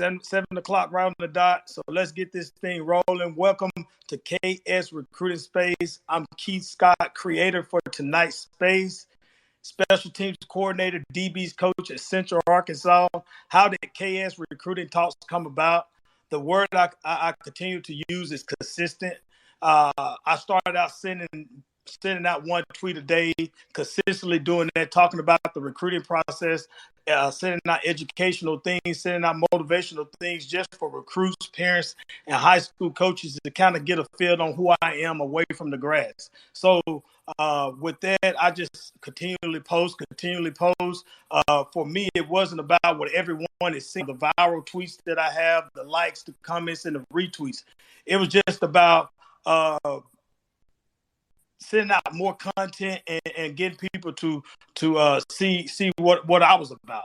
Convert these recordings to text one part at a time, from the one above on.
7 o'clock right on the dot. So let's get this thing rolling. Welcome to KS Recruiting Space. I'm Keith Scott, creator for tonight's space. Special teams coordinator, DB's coach at Central Arkansas. How did KS Recruiting Talks come about? The word I continue to use is consistent. I started out sending out one tweet a day, consistently doing that, talking about the recruiting process, sending out educational things, sending out motivational things just for recruits, parents, and high school coaches to kind of get a feel on who I am away from the grads. So with that, I just continually post. For me, it wasn't about what everyone is seeing, the viral tweets that I have, the likes, the comments, and the retweets. It was just about sending out more content and getting people to see what I was about.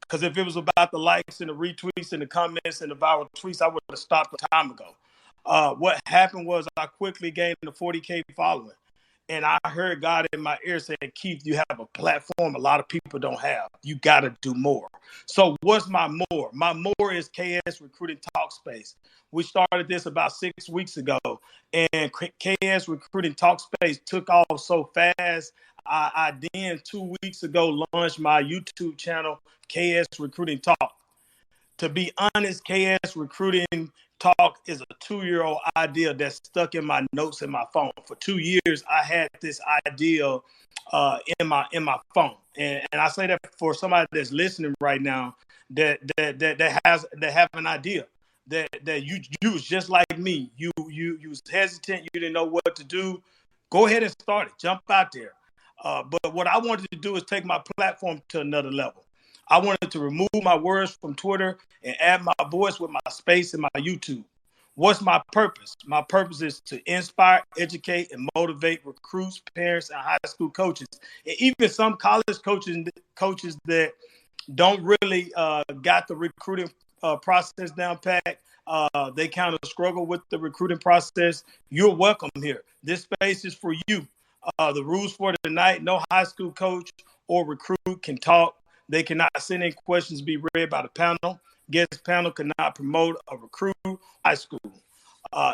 Because if it was about the likes and the retweets and the comments and the viral tweets, I would have stopped a time ago. What happened was I quickly gained a 40K following. And I heard God in my ear saying, Keith, you have a platform a lot of people don't have. You got to do more. So what's my more? My more is KS Recruiting Talk Space. We started this about 6 weeks ago, and KS Recruiting Talk Space took off so fast. I then 2 weeks ago launched my YouTube channel, KS Recruiting Talk. To be honest, KS Recruiting Talk is a 2-year-old idea that's stuck in my notes in my phone. For 2 years, I had this idea in my phone, and I say that for somebody that's listening right now that have an idea that you was just like me. You was hesitant. You didn't know what to do. Go ahead and start it. Jump out there. But what I wanted to do is take my platform to another level. I wanted to remove my words from Twitter and add my voice with my space and my YouTube. What's my purpose? My purpose is to inspire, educate, and motivate recruits, parents, and high school coaches, and even some college coaches that don't really got the recruiting process down pat. They kind of struggle with the recruiting process. You're welcome here. This space is for you. The rules for tonight: no high school coach or recruit can talk. They cannot send in questions be read by the panel. Guest panel cannot promote a recruit high school.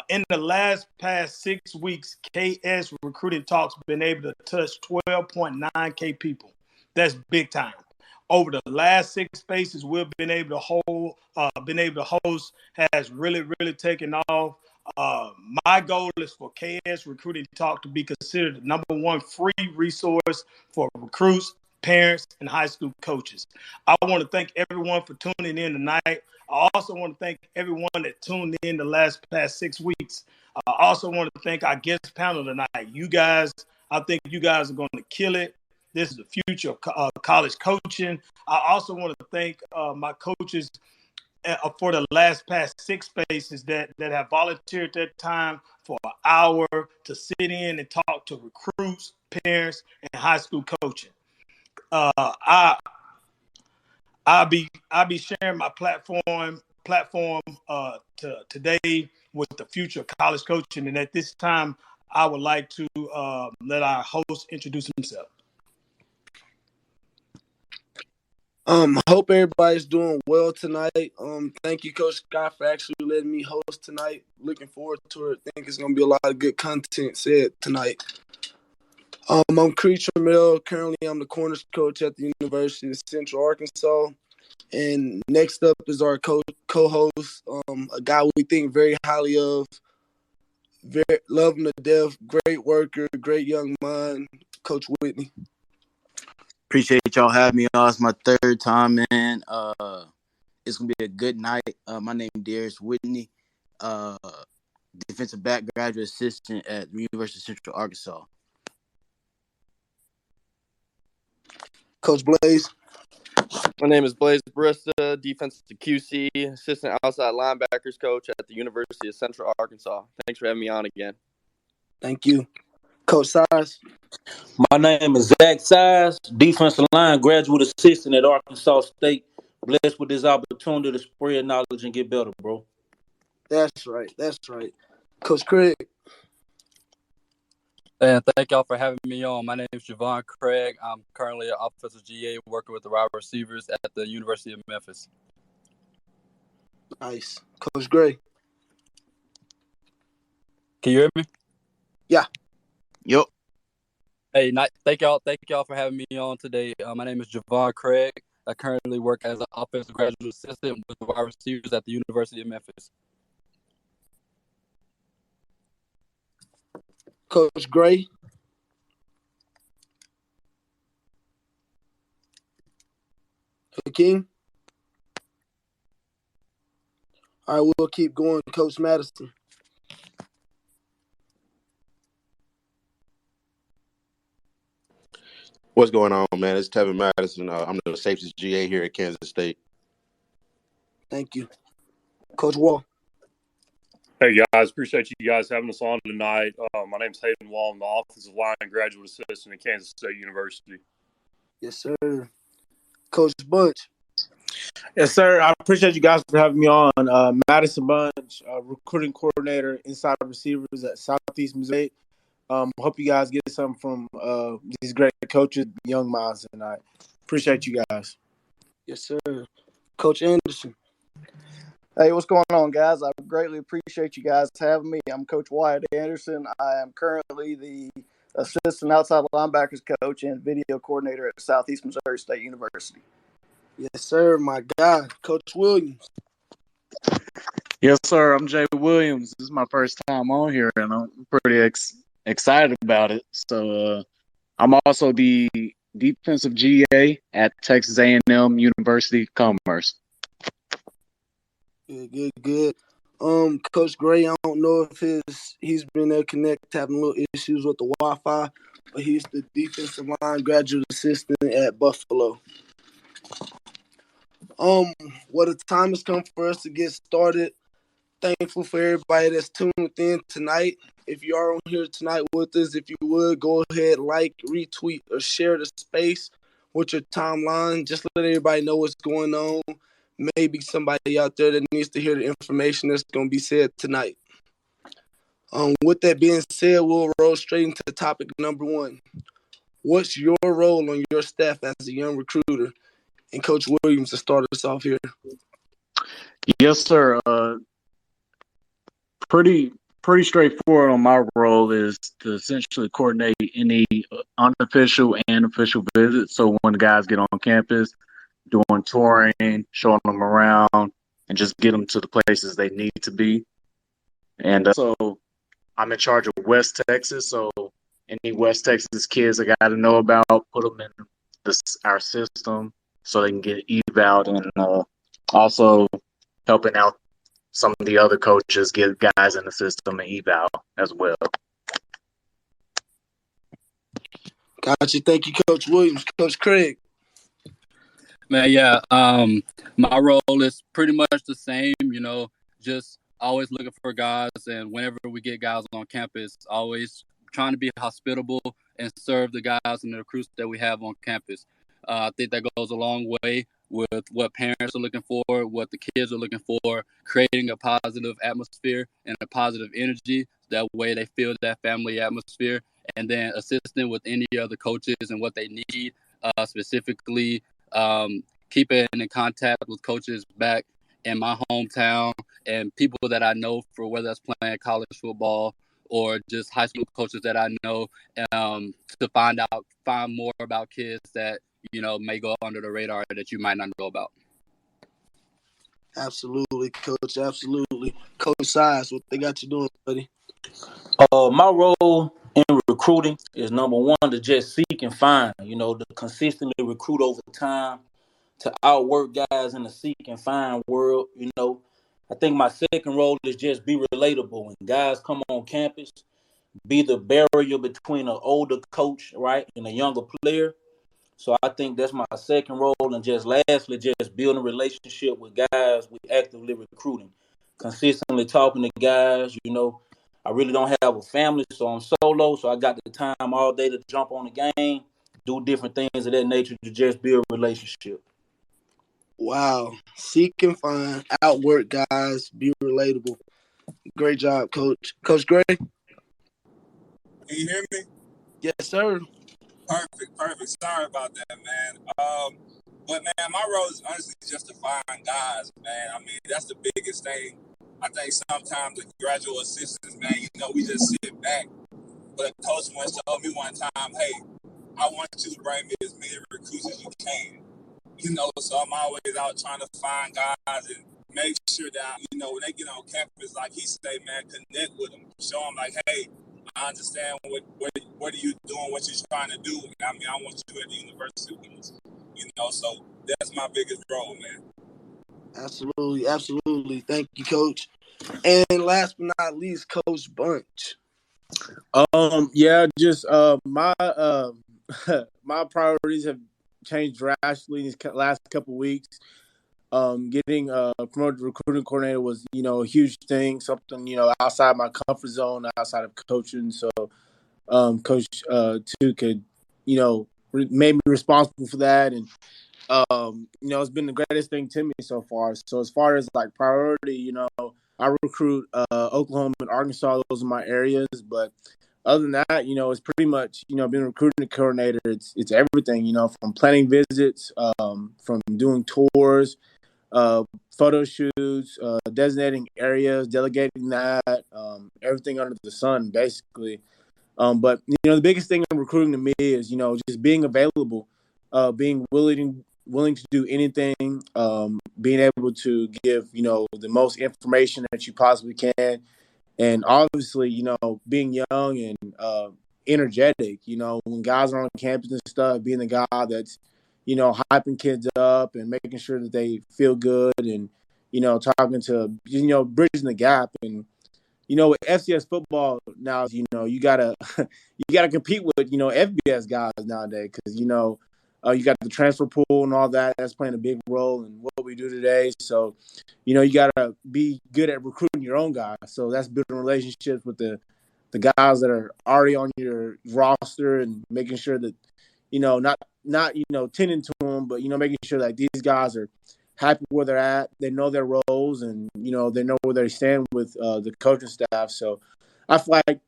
In the past 6 weeks, KS Recruiting Talks been able to touch 12.9K people. That's big time. Over the last 6 spaces we've been able to host has really, really taken off. My goal is for KS Recruiting Talk to be considered the number one free resource for recruits, parents, and high school coaches. I want to thank everyone for tuning in tonight. I also want to thank everyone that tuned in the past 6 weeks. I also want to thank our guest panel tonight. You guys, I think you guys are going to kill it. This is the future of college coaching. I also want to thank my coaches for the past 6 spaces that have volunteered their time for an hour to sit in and talk to recruits, parents, and high school coaching. I'll be sharing my platform today with the future of college coaching, and at this time, I would like to let our host introduce himself. Hope everybody's doing well tonight. Thank you, Coach Scott, for actually letting me host tonight. Looking forward to it. I think it's gonna be a lot of good content said tonight. I'm Creature Mill. Currently, I'm the corners coach at the University of Central Arkansas. And next up is our co-host, a guy we think very highly of, love him to death, great worker, great young mind, Coach Whitney. Appreciate y'all having me on. It's my 3rd time, man. It's going to be a good night. My name is Darius Whitney, defensive back graduate assistant at the University of Central Arkansas. Coach Blaze. My name is Blaze Barista, defensive QC, assistant outside linebackers coach at the University of Central Arkansas. Thanks for having me on again. Thank you. Coach Size. My name is Zach Size, defensive line graduate assistant at Arkansas State. Blessed with this opportunity to spread knowledge and get better, bro. That's right. Coach Craig. And thank y'all for having me on. My name is Javon Craig. I'm currently an offensive GA working with the wide receivers at the University of Memphis. Nice. Coach Gray. Can you hear me? Yeah. Yup. Hey, thank y'all for having me on today. My name is Javon Craig. I currently work as an offensive graduate assistant with the wide receivers at the University of Memphis. Coach Gray. King. All right, we'll keep going. Coach Madison. What's going on, man? It's Tevin Madison. I'm the safety GA here at Kansas State. Thank you. Coach Wall. Hey, guys. Appreciate you guys having us on tonight. My name's Hayden Wall. I'm the offensive line graduate assistant at Kansas State University. Yes, sir. Coach Bunch. Yes, sir. I appreciate you guys for having me on. Madison Bunch, recruiting coordinator, inside receivers at Southeast Missouri. Hope you guys get something from these great coaches, young minds tonight. Appreciate you guys. Yes, sir. Coach Anderson. Hey, what's going on, guys? I greatly appreciate you guys having me. I'm Coach Wyatt Anderson. I am currently the assistant outside linebackers coach and video coordinator at Southeast Missouri State University. Yes, sir. My guy, Coach Williams. Yes, sir. I'm Jay Williams. This is my first time on here, and I'm pretty excited about it. So I'm also the defensive GA at Texas A&M University of Commerce. Good. Coach Gray, I don't know if he's been there having little issues with the Wi-Fi, but he's the defensive line graduate assistant at Buffalo. Well, the time has come for us to get started. Thankful for everybody that's tuned in tonight. If you are on here tonight with us, if you would, go ahead, like, retweet, or share the space with your timeline. Just let everybody know what's going on. Maybe somebody out there that needs to hear the information that's going to be said tonight. With that being said, we'll roll straight into topic number one. What's your role on your staff as a young recruiter? And Coach Williams to start us off here. Yes, sir. Pretty straightforward on my role is to essentially coordinate any unofficial and official visits. So when the guys get on campus, doing touring, showing them around, and just get them to the places they need to be. And so I'm in charge of West Texas. So any West Texas kids I got to know about, put them in our system so they can get eval, and also helping out some of the other coaches get guys in the system and eval as well. Gotcha. Thank you, Coach Williams. Coach Craig. Man, yeah. My role is pretty much the same, just always looking for guys, and whenever we get guys on campus, always trying to be hospitable and serve the guys and the recruits that we have on campus. I think that goes a long way with what parents are looking for, what the kids are looking for, creating a positive atmosphere and a positive energy. That way they feel that family atmosphere, and then assisting with any other coaches and what they need, specifically keeping in contact with coaches back in my hometown and people that I know, for whether that's playing college football or just high school coaches that I know, to find more about kids that may go under the radar that you might not know about. Absolutely, Coach. Absolutely. Coach Size, what they got you doing, buddy? My role in recruiting is number one to just seek and find, to consistently recruit over time, to outwork guys in the seek and find world. I think my second role is just be relatable. When guys come on campus, be the barrier between an older coach, right, and a younger player. So I think that's my second role. And just lastly, just building a relationship with guys we actively recruiting, consistently talking to guys. I really don't have a family, so I'm solo. So I got the time all day to jump on the game, do different things of that nature to just build a relationship. Wow. Seek and find, outwork guys, be relatable. Great job, Coach. Coach Gray? Can you hear me? Yes, sir. Perfect. Sorry about that, man. But man, my role is honestly just to find guys, man. I mean, that's the biggest thing. I think sometimes the graduate assistants, man, we just sit back. But a coach once told me one time, hey, I want you to bring me as many recruits as you can. So I'm always out trying to find guys and make sure that, when they get on campus, like he say, man, connect with them. Show them like, hey, I understand what are you doing, what you're trying to do. I mean, I want you at the university with us. So that's my biggest role, man. Absolutely, absolutely. Thank you, Coach. And last but not least, Coach Bunch. Yeah, just my my priorities have changed drastically these last couple of weeks. Getting promoted to recruiting coordinator was, a huge thing, something, outside my comfort zone, outside of coaching. So, Coach too could, made me responsible for that. And, it's been the greatest thing to me so far. So as far as like priority, I recruit Oklahoma and Arkansas. Those are my areas. But other than that, it's pretty much, being a recruiting coordinator, it's everything, from planning visits, from doing tours, photo shoots, designating areas, delegating that, everything under the sun, basically. But the biggest thing in recruiting to me is, just being available, being willing to do anything, being able to give, the most information that you possibly can. And obviously, being young and energetic, when guys are on campus and stuff, being the guy that's, hyping kids up and making sure that they feel good and, talking to, bridging the gap. And, with FCS football now, you gotta compete with, FBS guys nowadays because, you got the transfer pool and all that. That's playing a big role in what we do today. So, you got to be good at recruiting your own guys. So that's building relationships with the guys that are already on your roster and making sure that, not tending to them, but, making sure that these guys are happy where they're at. They know their roles and, they know where they stand with the coaching staff. So I feel like,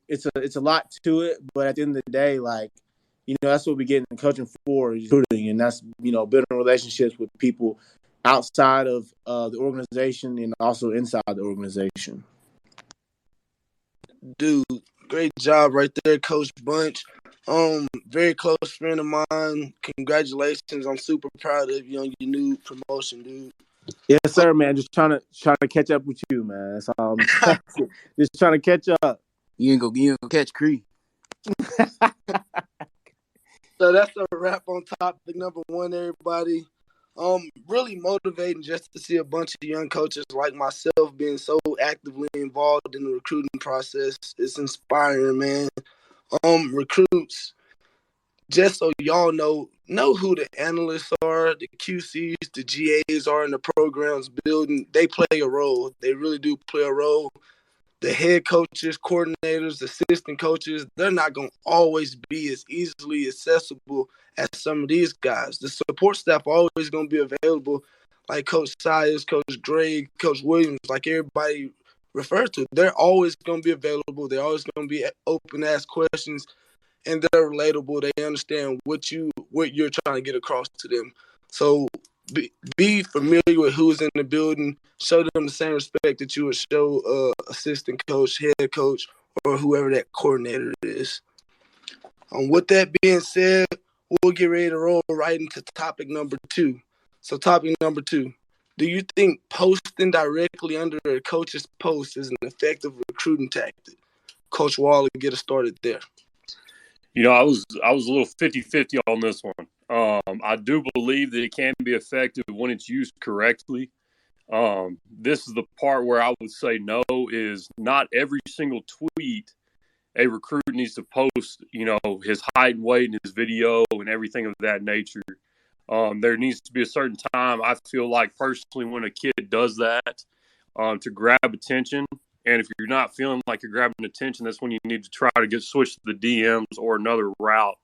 it's a lot to it. But at the end of the day, like, that's what we get in coaching for, is recruiting, and that's, building relationships with people outside of the organization and also inside the organization. Dude, great job right there, Coach Bunch. Very close friend of mine. Congratulations. I'm super proud of you on your new promotion, dude. Yes, sir, man. Just trying to catch up with you, man. That's all. Just trying to catch up. You ain't gonna catch Cree. So that's a wrap on topic number 1, everybody. Really motivating just to see a bunch of young coaches like myself being so actively involved in the recruiting process. It's inspiring, man. Recruits, just so y'all know who the analysts are, the QCs, the GAs are in the programs building. They play a role. They really do play a role. The head coaches, coordinators, assistant coaches, they're not going to always be as easily accessible as some of these guys. The support staff are always going to be available, like Coach Sayers, Coach Gray, Coach Williams, like everybody refers to. They're always going to be available. They're always going to be open to ask questions, and they're relatable. They understand what you're trying to get across to them. So be familiar with who's in the building. Show them the same respect that you would show assistant coach, head coach, or whoever that coordinator is. With that being said, we'll get ready to roll right into topic number 2. So topic number 2, do you think posting directly under a coach's post is an effective recruiting tactic? Coach Waller, get us started there. I was a little 50-50 on this one. I do believe that it can be effective when it's used correctly. This is the part where I would say no, is not every single tweet a recruit needs to post, his height and weight and his video and everything of that nature. There needs to be a certain time, I feel like personally, when a kid does that to grab attention. And if you're not feeling like you're grabbing attention, that's when you need to try to switch to the DMs or another route.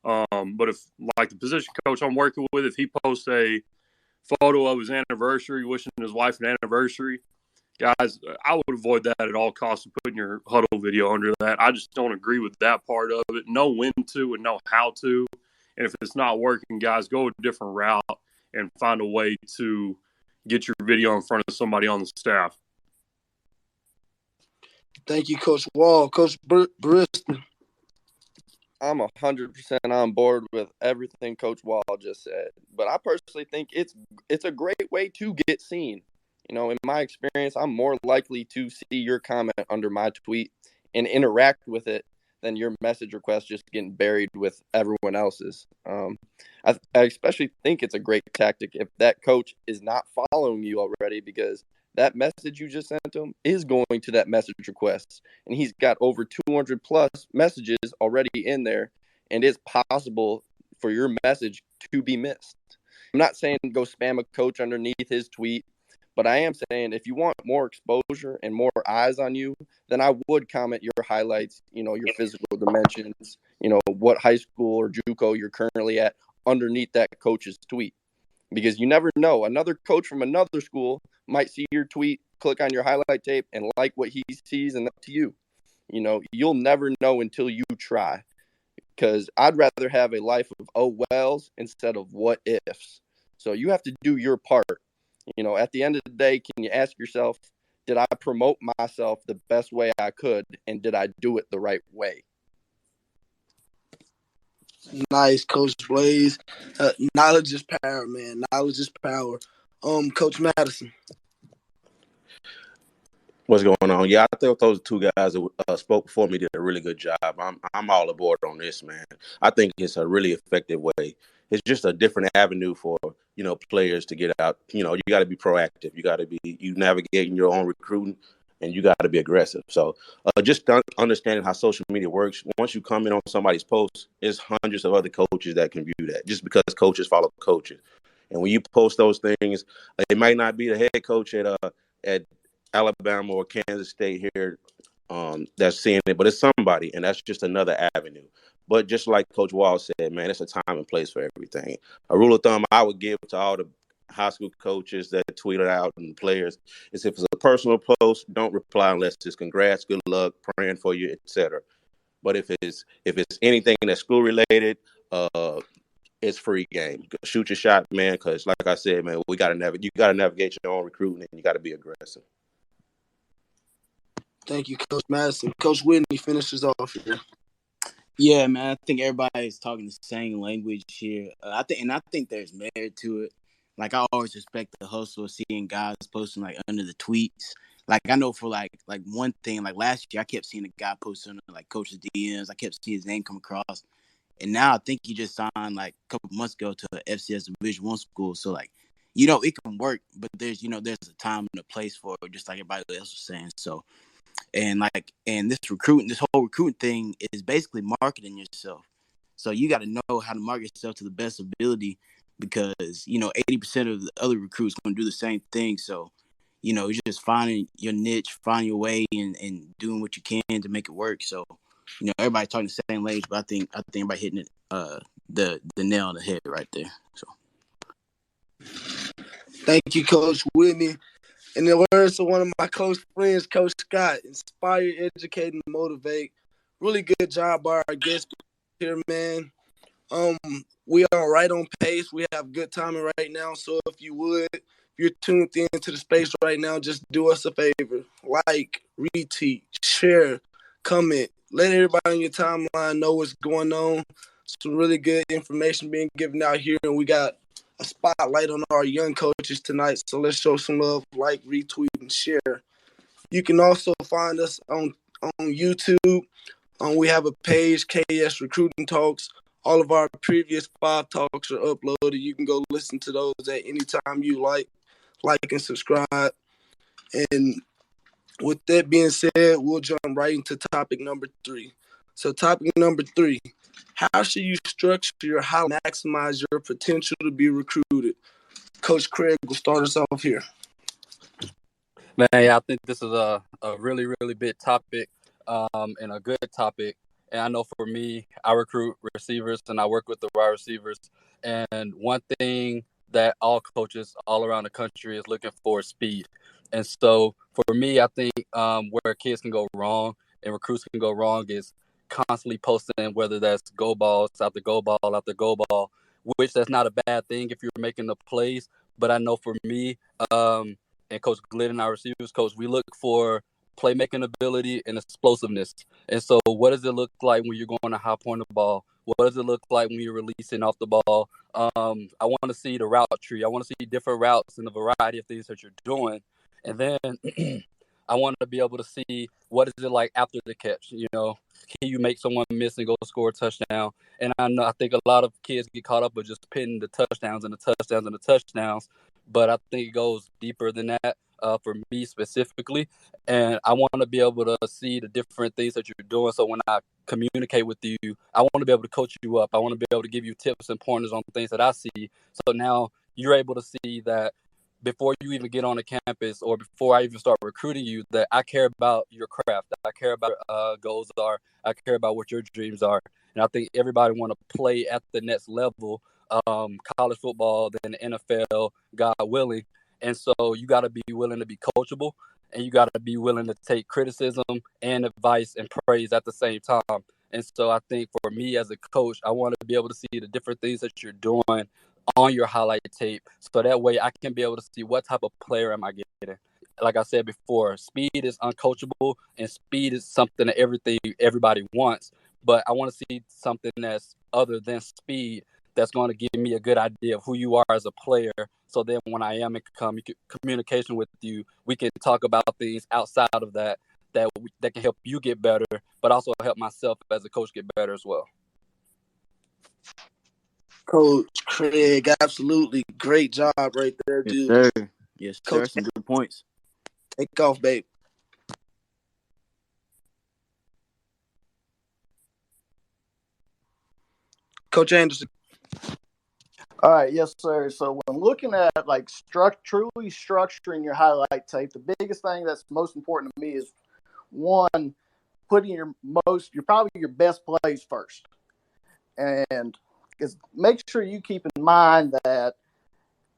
But if, like the position coach I'm working with, if he posts a photo of his anniversary, wishing his wife an anniversary, guys, I would avoid that at all costs of putting your huddle video under that. I just don't agree with that part of it. Know when to and know how to. And if it's not working, guys, go a different route and find a way to get your video in front of somebody on the staff. Thank you, Coach Wall. Coach Barista. I'm 100% on board with everything Coach Wall just said. But I personally think it's a great way to get seen. You know, in my experience, I'm more likely to see your comment under my tweet and interact with it than your message request just getting buried with everyone else's. I especially think it's a great tactic if that coach is not following you already, because that message you just sent him is going to that message request. And he's got over 200 plus messages already in there. And it's possible for your message to be missed. I'm not saying go spam a coach underneath his tweet, but I am saying if you want more exposure and more eyes on you, then I would comment your highlights, you know, your physical dimensions, you know, what high school or JUCO you're currently at underneath that coach's tweet. Because you never know. Another coach from another school might see your tweet, click on your highlight tape, and like what he sees, and up to you. You know, you'll never know until you try. Because I'd rather have a life of oh wells instead of what ifs. So you have to do your part. You know, at the end of the day, can you ask yourself, did I promote myself the best way I could, and did I do it the right way? Nice, Coach Blaze. Knowledge is power, man. Knowledge is power. Coach Madison. What's going on? Yeah, I thought those two guys that spoke before me did a really good job. I'm all aboard on this, man. I think it's a really effective way. It's just a different avenue for, you know, players to get out. You know, you got to be proactive. You got to be navigating your own recruiting, and you got to be aggressive. So just understanding how social media works. Once you comment on somebody's post, there's hundreds of other coaches that can view that, just because coaches follow coaches. And when you post those things, it might not be the head coach at Alabama or Kansas State here that's seeing it, but it's somebody, and that's just another avenue. But just like Coach Wall said, man, it's a time and place for everything. A rule of thumb I would give to all the high school coaches that tweet it out and players is if it's a personal post, don't reply unless it's congrats, good luck, praying for you, etc. But if it's anything that's school related, it's free game. Shoot your shot, man, because like I said, man, you got to navigate your own recruiting, and you got to be aggressive. Thank you, Coach Madison. Coach Whitney finishes off here. Yeah, man. I think everybody's talking the same language here. I think there's merit to it. Like, I always respect the hustle of seeing guys posting like under the tweets. Like, I know for like one thing, like last year, I kept seeing a guy post under like coach's DMs. I kept seeing his name come across, and now I think he just signed like a couple months ago to a FCS Division I school. So like, you know, it can work, but there's a time and a place for it, just like everybody else was saying. So. And this whole recruiting thing is basically marketing yourself. So you got to know how to market yourself to the best ability, because, you know, 80% of the other recruits going to do the same thing. So, you know, you're just finding your niche, finding your way, and doing what you can to make it work. So, you know, everybody talking the same language, but I think everybody hitting it the nail on the head right there. So, thank you, Coach Whitney. In the words of one of my close friends, Coach Scott, inspire, educate, and motivate. Really good job by our guests here, man. We are right on pace. We have good timing right now. So if you're tuned into the space right now, just do us a favor. Like, retweet, share, comment. Let everybody on your timeline know what's going on. Some really good information being given out here, and we got a spotlight on our young coaches tonight. So let's show some love, like, retweet, and share. You can also find us on YouTube. We have a page, KS Recruiting Talks. All of our previous 5 talks are uploaded. You can go listen to those at any time you like and subscribe. And with that being said, we'll jump right into topic number 3. So topic number 3. How should you structure how to maximize your potential to be recruited? Coach Craig will start us off here. Man, yeah, I think this is a really, really big topic and a good topic. And I know for me, I recruit receivers and I work with the wide receivers. And one thing that all coaches all around the country is looking for is speed. And so for me, I think where kids can go wrong and recruits can go wrong is constantly posting, whether that's go balls after go ball after go ball, which that's not a bad thing if you're making the plays. But I know for me, and Coach Glidden, our receivers coach, we look for playmaking ability and explosiveness. And so what does it look like when you're going to high point the ball? What does it look like when you're releasing off the ball? I want to see the route tree. I want to see different routes and the variety of things that you're doing. And then I want to be able to see what is it like after the catch. You know, can you make someone miss and go score a touchdown? And I think a lot of kids get caught up with just pinning the touchdowns and the touchdowns and the touchdowns. But I think it goes deeper than that for me specifically. And I want to be able to see the different things that you're doing. So when I communicate with you, I want to be able to coach you up. I want to be able to give you tips and pointers on things that I see. So now you're able to see that before you even get on the campus or before I even start recruiting you, that I care about your craft. I care about goals are. I care about what your dreams are. And I think everybody want to play at the next level, college football, then the NFL, God willing. And so you got to be willing to be coachable, and you got to be willing to take criticism and advice and praise at the same time. And so I think for me as a coach, I want to be able to see the different things that you're doing on your highlight tape, so that way I can be able to see what type of player am I getting. Like I said before, speed is uncoachable, and speed is something that everybody wants. But I want to see something that's other than speed, that's going to give me a good idea of who you are as a player. So then when I am in communication with you, we can talk about things outside of that can help you get better, but also help myself as a coach get better as well. Coach Craig, absolutely great job right there, dude. Yes, sir. Yes, sir. Coach, some good points. Take off, babe. Coach Anderson. All right, yes, sir. So when looking at like truly structuring your highlight tape, the biggest thing that's most important to me is one, putting your best plays first, and make sure you keep in mind that,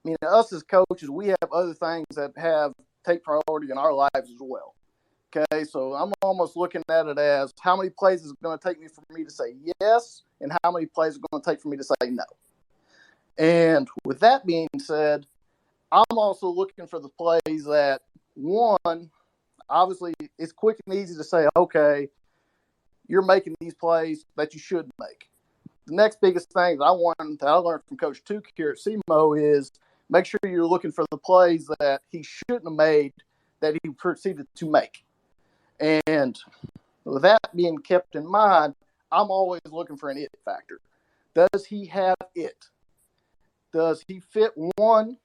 I mean, us as coaches, we have other things that have take priority in our lives as well. Okay, so I'm almost looking at it as how many plays is it going to take for me to say yes, and how many plays is it going to take for me to say no. And with that being said, I'm also looking for the plays that, one, obviously it's quick and easy to say, okay, you're making these plays that you should make. The next biggest thing that I learned from Coach Tuke here at SEMO is make sure you're looking for the plays that he shouldn't have made that he proceeded to make. And with that being kept in mind, I'm always looking for an it factor. Does he have it? Does he fit? One,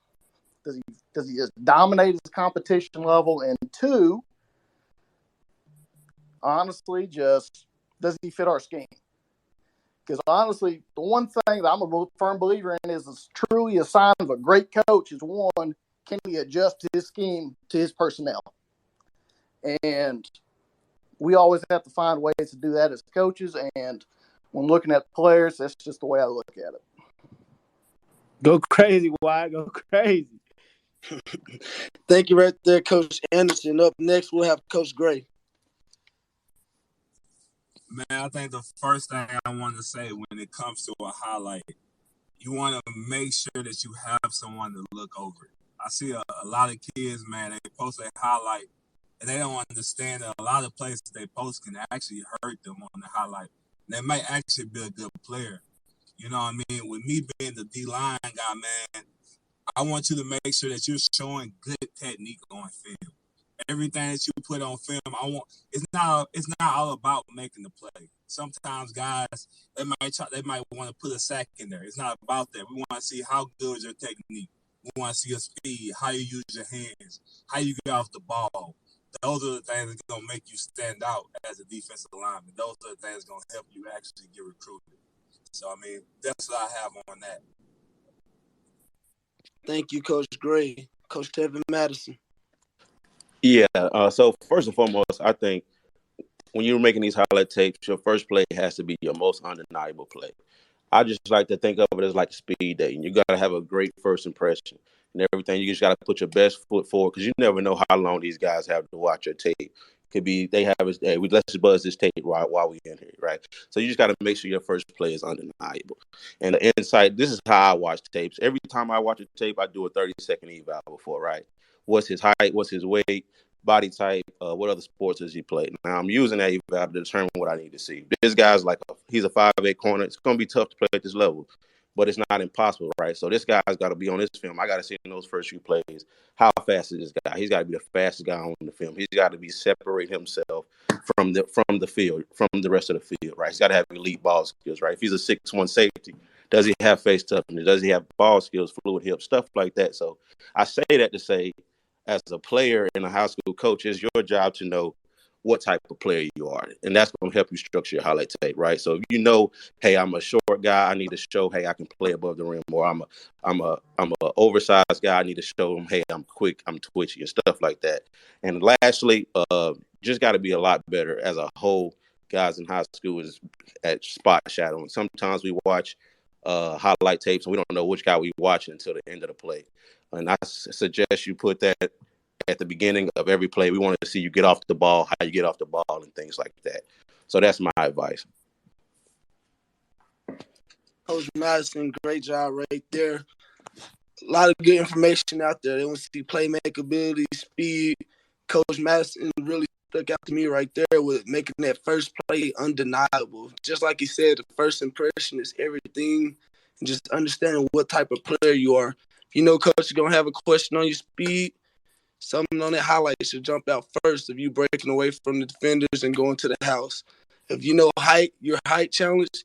does he just dominate his competition level? And two, honestly, just does he fit our scheme? Because honestly, the one thing that I'm a firm believer in is truly a sign of a great coach is, one, can he adjust his scheme to his personnel? And we always have to find ways to do that as coaches. And when looking at players, that's just the way I look at it. Go crazy, Wyatt. Go crazy. Thank you right there, Coach Anderson. Up next, we'll have Coach Gray. Man, I think the first thing I want to say when it comes to a highlight, you want to make sure that you have someone to look over it. I see a lot of kids, man, they post a highlight, and they don't understand that a lot of places they post can actually hurt them on the highlight. They might actually be a good player. You know what I mean? With me being the D-line guy, man, I want you to make sure that you're showing good technique on film. Everything that you put on film, it's not all about making the play. Sometimes guys, they might want to put a sack in there. It's not about that. We want to see how good is your technique. We want to see your speed, how you use your hands, how you get off the ball. Those are the things that's gonna make you stand out as a defensive lineman. Those are the things that's gonna help you actually get recruited. So I mean, that's what I have on that. Thank you, Coach Gray. Coach Tevin Madison. Yeah. So first and foremost, I think when you're making these highlight tapes, your first play has to be your most undeniable play. I just like to think of it as like speed dating. You got to have a great first impression and everything. You just got to put your best foot forward because you never know how long these guys have to watch your tape. could be they have us. Hey, let's just buzz this tape while we in here, right? So you just got to make sure your first play is undeniable. And the insight. This is how I watch tapes. Every time I watch a tape, I do a 30-second eval before, right? What's his height? What's his weight? Body type? What other sports does he play? Now I'm using that eval to determine what I need to see. This guy's he's a 5'8" corner. It's going to be tough to play at this level, but it's not impossible, right? So this guy's got to be on this film. I got to see in those first few plays, how fast is this guy? He's got to be the fastest guy on the film. He's got to be separate himself from the field, from the rest of the field, right? He's got to have elite ball skills, right? If he's a 6'1" safety, does he have face toughness? Does he have ball skills, fluid hips, stuff like that? So I say that to say, as a player and a high school coach, it's your job to know what type of player you are. And that's going to help you structure your highlight tape, right? So if you know, hey, I'm a short guy, I need to show, hey, I can play above the rim, or I'm a oversized guy, I need to show them, hey, I'm quick, I'm twitchy, and stuff like that. And lastly, just got to be a lot better as a whole. Guys in high school is at spot shadowing. Sometimes we watch highlight tapes and we don't know which guy we watch until the end of the play. And I suggest you put that at the beginning of every play. We want to see you get off the ball, how you get off the ball, and things like that. So that's my advice. Coach Madison, great job right there. A lot of good information out there. They want to see playmaking ability, speed. Coach Madison really stuck out to me right there with making that first play undeniable. Just like he said, the first impression is everything. And just understanding what type of player you are. If you know coach is going to have a question on your speed, something on that highlight should jump out first if you breaking away from the defenders and going to the house. If you know your height challenge,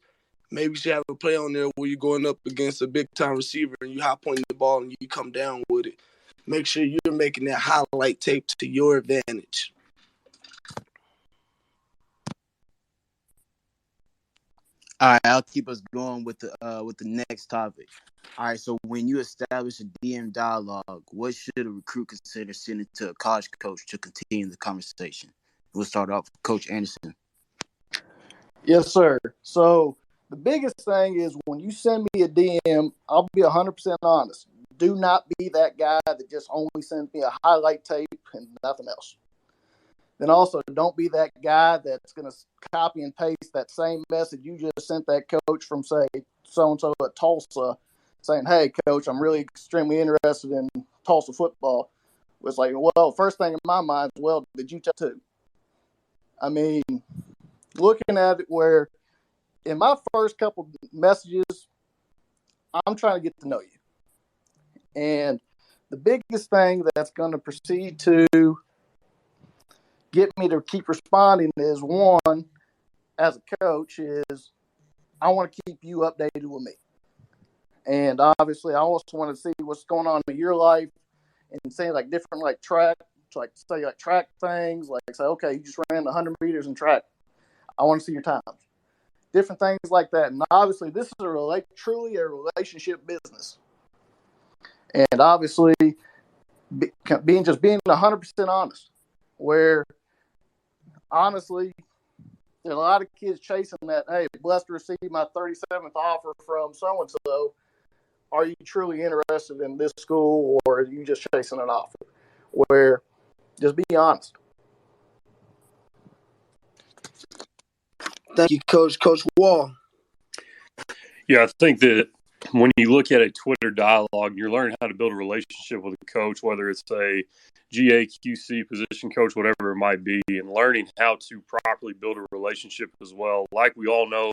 maybe you should have a play on there where you're going up against a big-time receiver and you high pointing the ball and you come down with it. Make sure you're making that highlight tape to your advantage. All right, I'll keep us going with the next topic. All right, so when you establish a DM dialogue, what should a recruit consider sending to a college coach to continue the conversation? We'll start off with Coach Anderson. Yes, sir. So the biggest thing is when you send me a DM, I'll be 100% honest. Do not be that guy that just only sends me a highlight tape and nothing else. Then also, don't be that guy that's going to copy and paste that same message you just sent that coach from, say, so-and-so at Tulsa, saying, hey, coach, I'm really extremely interested in Tulsa football. It's like, well, first thing in my mind is, well, did you tell too? I mean, looking at it where in my first couple messages, I'm trying to get to know you. And the biggest thing that's going to proceed to get me to keep responding is, one, as a coach, is I want to keep you updated with me. And obviously, I also want to see what's going on in your life and say like different like track things. Like say, okay, you just ran 100 meters in track. I want to see your times. Different things like that. And obviously, this is truly a relationship business. And obviously, being 100% honest, where honestly, there's a lot of kids chasing that, hey, blessed to receive my 37th offer from so-and-so. Are you truly interested in this school, or are you just chasing an offer? Where, just be honest. Thank you, Coach. Coach Wall. Yeah, I think that when you look at a Twitter dialogue, you're learning how to build a relationship with a coach, whether it's a GA, QC, position coach, whatever it might be, and learning how to properly build a relationship as well. Like we all know,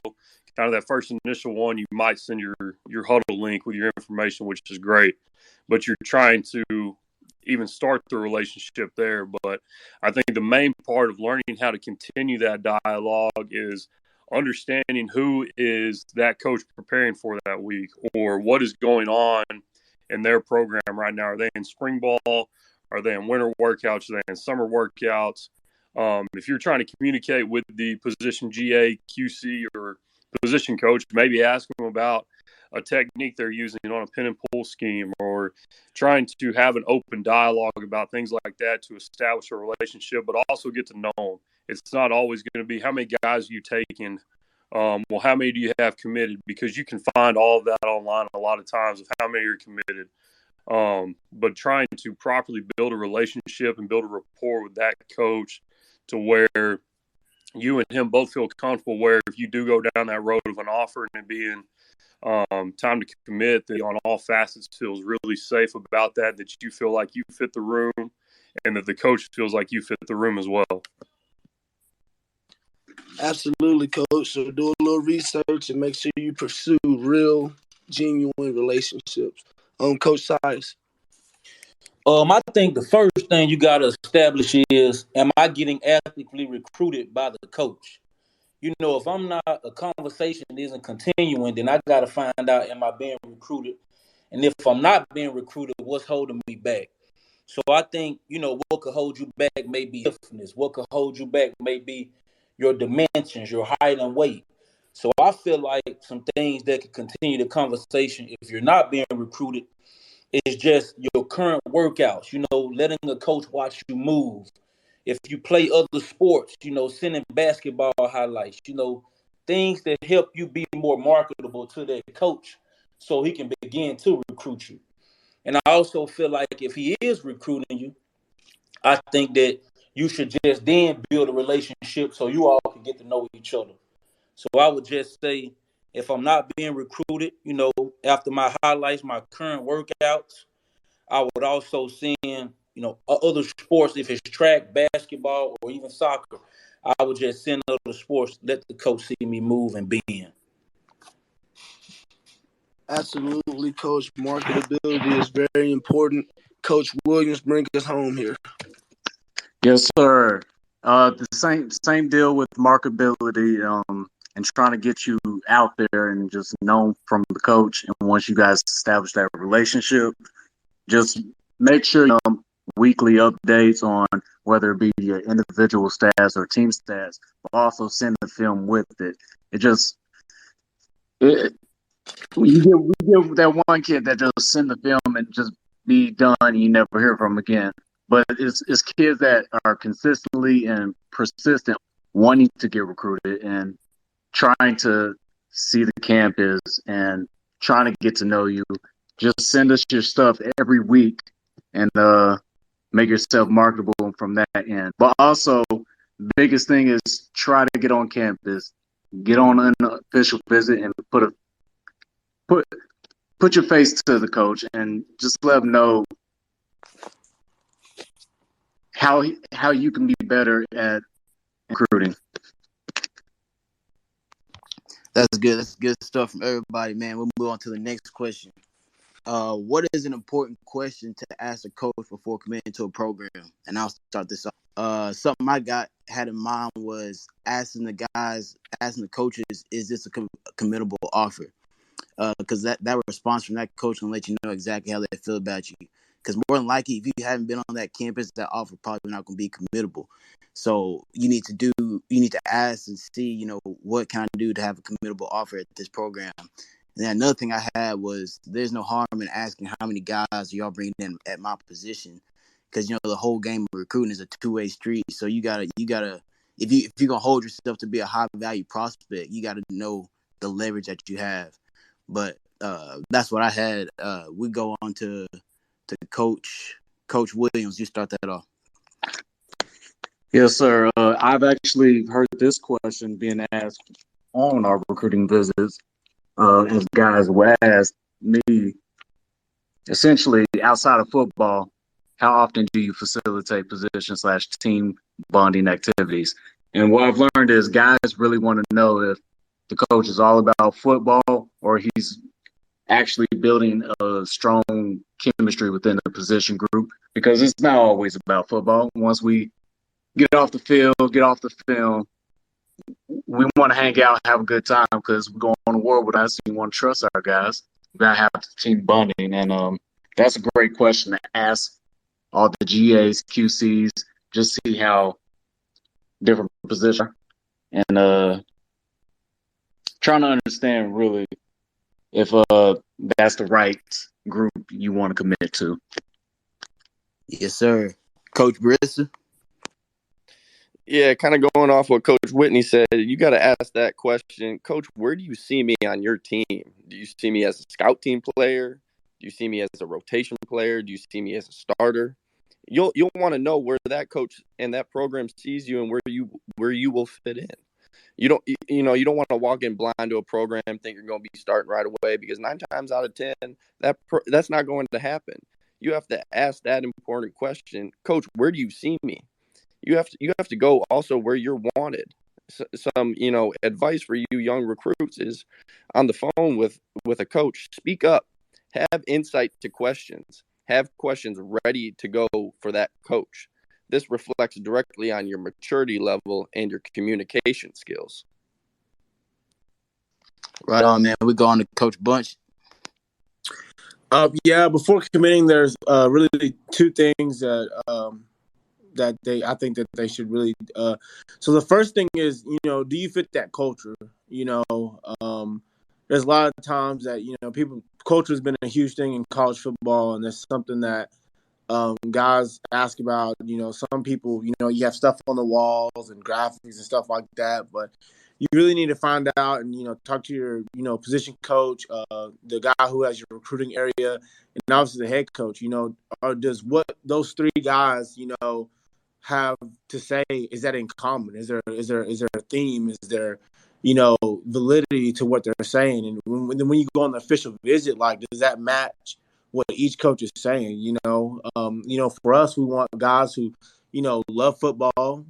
kind of that first initial one, you might send your huddle link with your information, which is great, but you're trying to even start the relationship there. But I think the main part of learning how to continue that dialogue is understanding who is that coach preparing for that week, or what is going on in their program right now. Are they in spring ball? Are they in winter workouts? Are they in summer workouts? If you're trying to communicate with the position GA, QC, or position coach, maybe ask them about a technique they're using on a pin and pull scheme, or trying to have an open dialogue about things like that to establish a relationship, but also get to know them. It's not always going to be how many guys you taking. Well, how many do you have committed? Because you can find all of that online a lot of times of how many are committed. But trying to properly build a relationship and build a rapport with that coach to where you and him both feel comfortable where if you do go down that road of an offer and it being time to commit, that on all facets feels really safe about that you feel like you fit the room and that the coach feels like you fit the room as well. Absolutely, Coach. So do a little research and make sure you pursue real, genuine relationships. Coach Size. I think the first thing you got to establish is, am I getting actively recruited by the coach? You know, if I'm not, a conversation isn't continuing, then I got to find out, am I being recruited? And if I'm not being recruited, what's holding me back? So I think, you know, what could hold you back may be stiffness. What could hold you back may be your dimensions, your height and weight. So I feel like some things that could continue the conversation if you're not being recruited is just your current workouts, you know, letting a coach watch you move. If you play other sports, you know, sending basketball highlights, you know, things that help you be more marketable to that coach so he can begin to recruit you. And I also feel like if he is recruiting you, I think that you should just then build a relationship so you all can get to know each other. So I would just say, if I'm not being recruited, you know, after my highlights, my current workouts, I would also send, you know, other sports, if it's track, basketball, or even soccer, I would just send other sports, let the coach see me move and be in. Absolutely, Coach. Marketability is very important. Coach Williams, bring us home here. Yes, sir. The same deal with marketability, and trying to get you out there and just known from the coach. And once you guys establish that relationship, just make sure weekly updates on whether it be your individual stats or team stats, but also send the film with it. You get that one kid that just send the film and just be done. You never hear from them again. But it's kids that are consistently and persistent wanting to get recruited and trying to see the campus and trying to get to know you. Just send us your stuff every week and make yourself marketable from that end. But also, the biggest thing is try to get on campus, get on an official visit, and put your face to the coach and just let him know how you can be better at recruiting. That's good. That's good stuff from everybody, man. We'll move on to the next question. What is an important question to ask a coach before committing to a program? And I'll start this off. Something I had in mind was asking the coaches, is this a committable offer? Because that response from that coach can let you know exactly how they feel about you. Because more than likely, if you haven't been on that campus, that offer probably not going to be committable. So you need to ask and see, you know, what can I do to have a committable offer at this program. And then another thing I had was, there's no harm in asking how many guys y'all bring in at my position, because you know the whole game of recruiting is a two-way street. So you gotta if you're gonna hold yourself to be a high value prospect, you gotta know the leverage that you have. But that's what I had. We go on to Coach Williams. You start that off. Yes, sir. I've actually heard this question being asked on our recruiting visits. As guys will ask me, essentially, outside of football, how often do you facilitate position/team bonding activities? And what I've learned is guys really want to know if the coach is all about football or he's actually building a strong chemistry within the position group, because it's not always about football. Once we get off the field, get off the film, we want to hang out, have a good time, because we're going on the world with us. We want to trust our guys. We got to have the team bonding. And that's a great question to ask all the GAs, QCs, just see how different positions are. And trying to understand really if that's the right group you want to commit to. Yes, sir. Coach Brissa? Yeah, kind of going off what Coach Whitney said, you got to ask that question, Coach, where do you see me on your team? Do you see me as a scout team player? Do you see me as a rotation player? Do you see me as a starter? you'll want to know where that coach and that program sees you and where you will fit in. You don't want to walk in blind to a program, think you're going to be starting right away, because 9 times out of 10 that's not going to happen. You have to ask that important question, Coach, where do you see me? You have to go also where you're wanted. Some advice for you young recruits is on the phone with a coach. Speak up, have insight to questions, have questions ready to go for that coach. This reflects directly on your maturity level and your communication skills. Right on, man. We go on to Coach Bunch. Yeah, before committing, there's really 2 things that I think that they should really. So the first thing is, do you fit that culture? There's a lot of times that culture has been a huge thing in college football, and there's something that guys ask about. Some people, you have stuff on the walls and graphics and stuff like that, but you really need to find out and talk to your position coach, the guy who has your recruiting area, and obviously the head coach. Or does what those 3 guys have to say, is that in common? Is there a theme? Is there validity to what they're saying? And when you go on the official visit, like, does that match what each coach is saying? For us, we want guys who love football,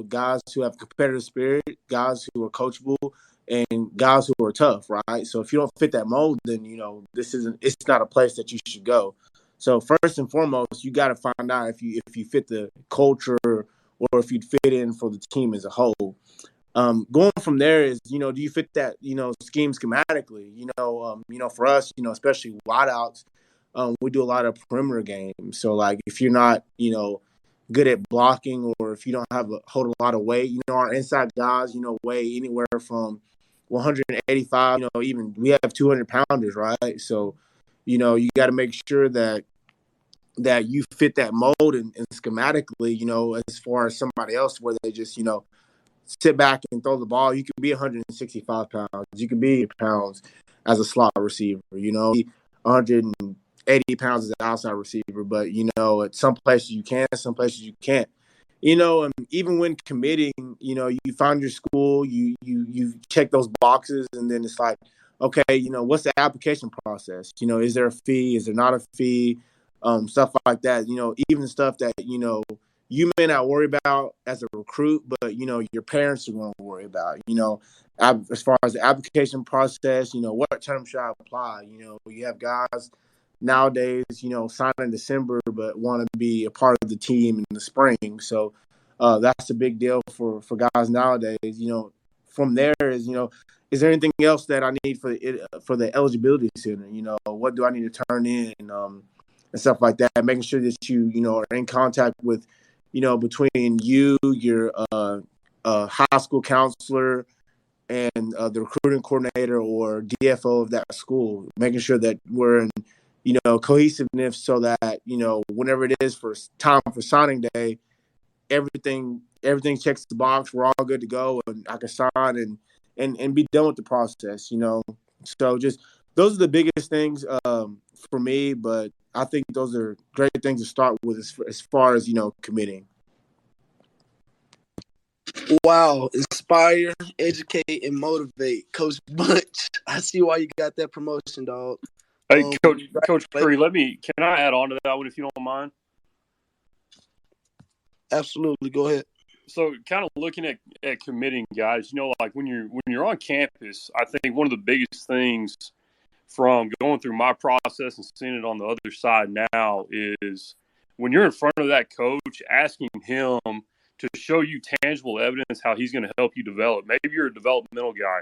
guys who have competitive spirit, guys who are coachable, and guys who are tough, right? So if you don't fit that mold, then it's not a place that you should go. So first and foremost, you got to find out if you fit the culture or if you'd fit in for the team as a whole. Going from there is, do you fit that, scheme schematically? For us, especially wideouts, we do a lot of perimeter games. So like if you're not, good at blocking, or if you don't hold a lot of weight, our inside guys, weigh anywhere from 185, even we have 200 pounders, right? So, you got to make sure that you fit that mold and schematically, as far as somebody else where they just, sit back and throw the ball. You can be 165 pounds. You can be pounds as a slot receiver, 180 pounds as an outside receiver. But, at some places you can, some places you can't. And even when committing, you find your school, you check those boxes, and then it's like, okay, what's the application process? Is there a fee? Is there not a fee? Stuff like that. Even stuff that, you may not worry about as a recruit, but, your parents are going to worry about, as far as the application process, what term should I apply? You have guys nowadays, sign in December, but want to be a part of the team in the spring. So that's a big deal for guys nowadays. From there is, is there anything else that I need for the eligibility center? What do I need to turn in and stuff like that? Making sure that you are in contact with, between you, your high school counselor, and the recruiting coordinator or DFO of that school, making sure that we're in, cohesiveness, so that, whenever it is for time for signing day, everything checks the box. We're all good to go, and I can sign and be done with the process, So just those are the biggest things for me, but I think those are great things to start with as far as, committing. Wow. Inspire, educate, and motivate. Coach Bunch, I see why you got that promotion, dog. Hey, Coach Curry, can I add on to that one if you don't mind? Absolutely. Go ahead. So kind of looking at committing guys, like when you're on campus, I think one of the biggest things from going through my process and seeing it on the other side now is when you're in front of that coach, asking him to show you tangible evidence how he's going to help you develop. Maybe you're a developmental guy.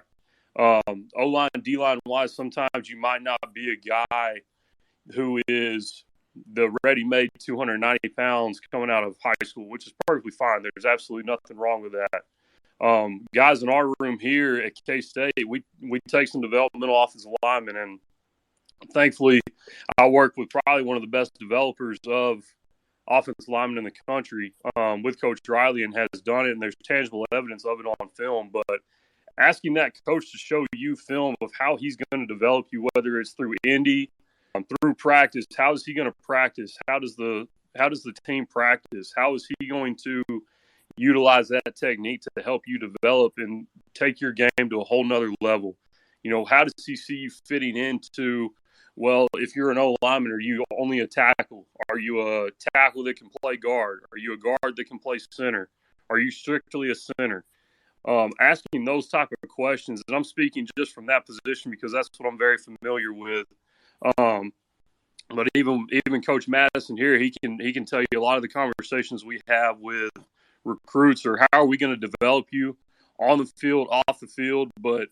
O-line, D-line wise, sometimes you might not be a guy who is the ready-made 290 pounds coming out of high school, which is perfectly fine. There's absolutely nothing wrong with that. Guys in our room here at K-State, we take some developmental offensive linemen, and thankfully I work with probably one of the best developers of offensive linemen in the country with Coach Riley, and has done it, and there's tangible evidence of it on film. But asking that coach to show you film of how he's going to develop you, whether it's through Indy, through practice, how is he going to practice? How does the How does the team practice? How is he going to utilize that technique to help you develop and take your game to a whole nother level? You know, how does he see you fitting into, well, if you're an O-lineman, are you only a tackle? Are you a tackle that can play guard? Are you a guard that can play center? Are you strictly a center? Asking those type of questions, and I'm speaking just from that position because that's what I'm very familiar with. But even Coach Madison here, he can tell you a lot of the conversations we have with recruits are how are we going to develop you on the field, off the field. But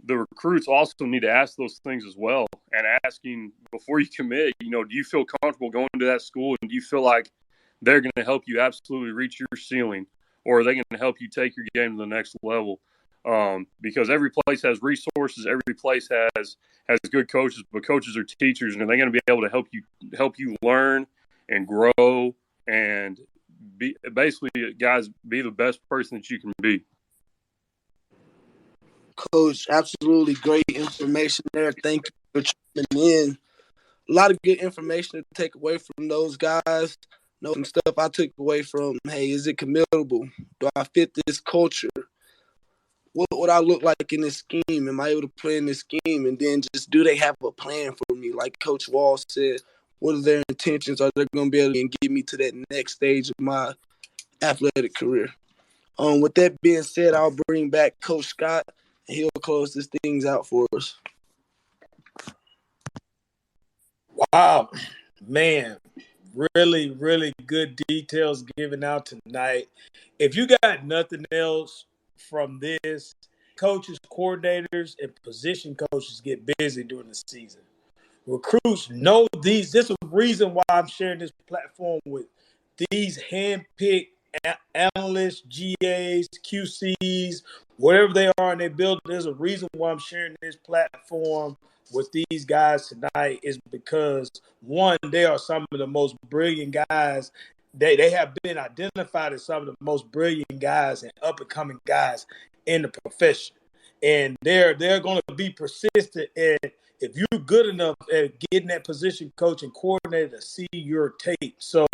the recruits also need to ask those things as well, and asking before you commit, you know, do you feel comfortable going to that school, and do you feel like they're going to help you absolutely reach your ceiling, or are they going to help you take your game to the next level? Because every place has resources, every place has good coaches, but coaches are teachers, and they're going to be able to help you learn and grow and be basically, guys, be the best person that you can be. Coach, absolutely great information there. Thank you for chiming in. A lot of good information to take away from those guys. Know some stuff I took away from, hey, is it commutable? Do I fit this culture? What would I look like in this scheme? Am I able to play in this scheme? And then just, do they have a plan for me? Like Coach Wall said, what are their intentions? Are they going to be able to get me to that next stage of my athletic career? With that being said, I'll bring back Coach Scott, and he'll close these things out for us. Wow, man, really, really good details given out tonight. If you got nothing else from this, coaches, coordinators, and position coaches get busy during the season. Recruits know these. This is the reason why I'm sharing this platform with these hand-picked analysts, GAs, QCs, whatever they are, and they build. There's a reason why I'm sharing this platform with these guys tonight is because, one, they are some of the most brilliant guys. They have been identified as some of the most brilliant guys and up-and-coming guys in the profession. And they're going to be persistent. And if you're good enough at getting that position coach and coordinator to see your tape. So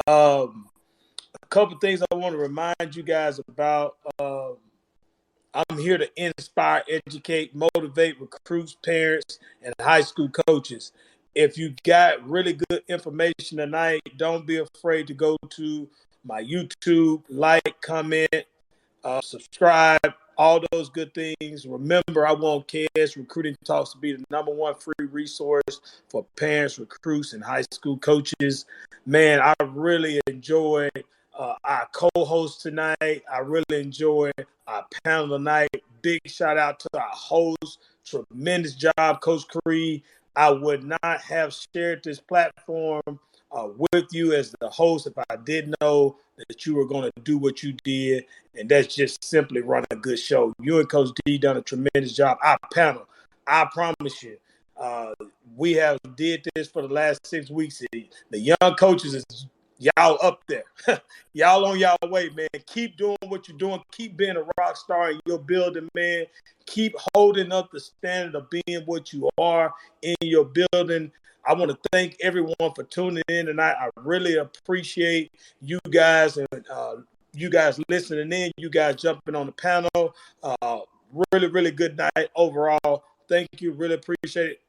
a couple things I want to remind you guys about. I'm here to inspire, educate, motivate recruits, parents, and high school coaches. If you got really good information tonight, don't be afraid to go to my YouTube, like, comment, subscribe, all those good things. Remember, I want KS Recruiting Talks to be the #1 free resource for parents, recruits, and high school coaches. Man, I really enjoyed our co-host tonight. I really enjoyed our panel tonight. Big shout out to our host. Tremendous job, Coach Creed. I would not have shared this platform with you as the host if I didn't know that you were going to do what you did, and that's just simply run a good show. You and Coach D done a tremendous job. Our panel, I promise you, we have did this for the last 6 weeks. The young coaches is y'all up there. Y'all on y'all way, man. Keep doing what you're doing. Keep being a rock star in your building, man. Keep holding up the standard of being what you are in your building. I want to thank everyone for tuning in tonight. I really appreciate you guys and you guys listening in, you guys jumping on the panel. Really, really good night overall. Thank you. Really appreciate it.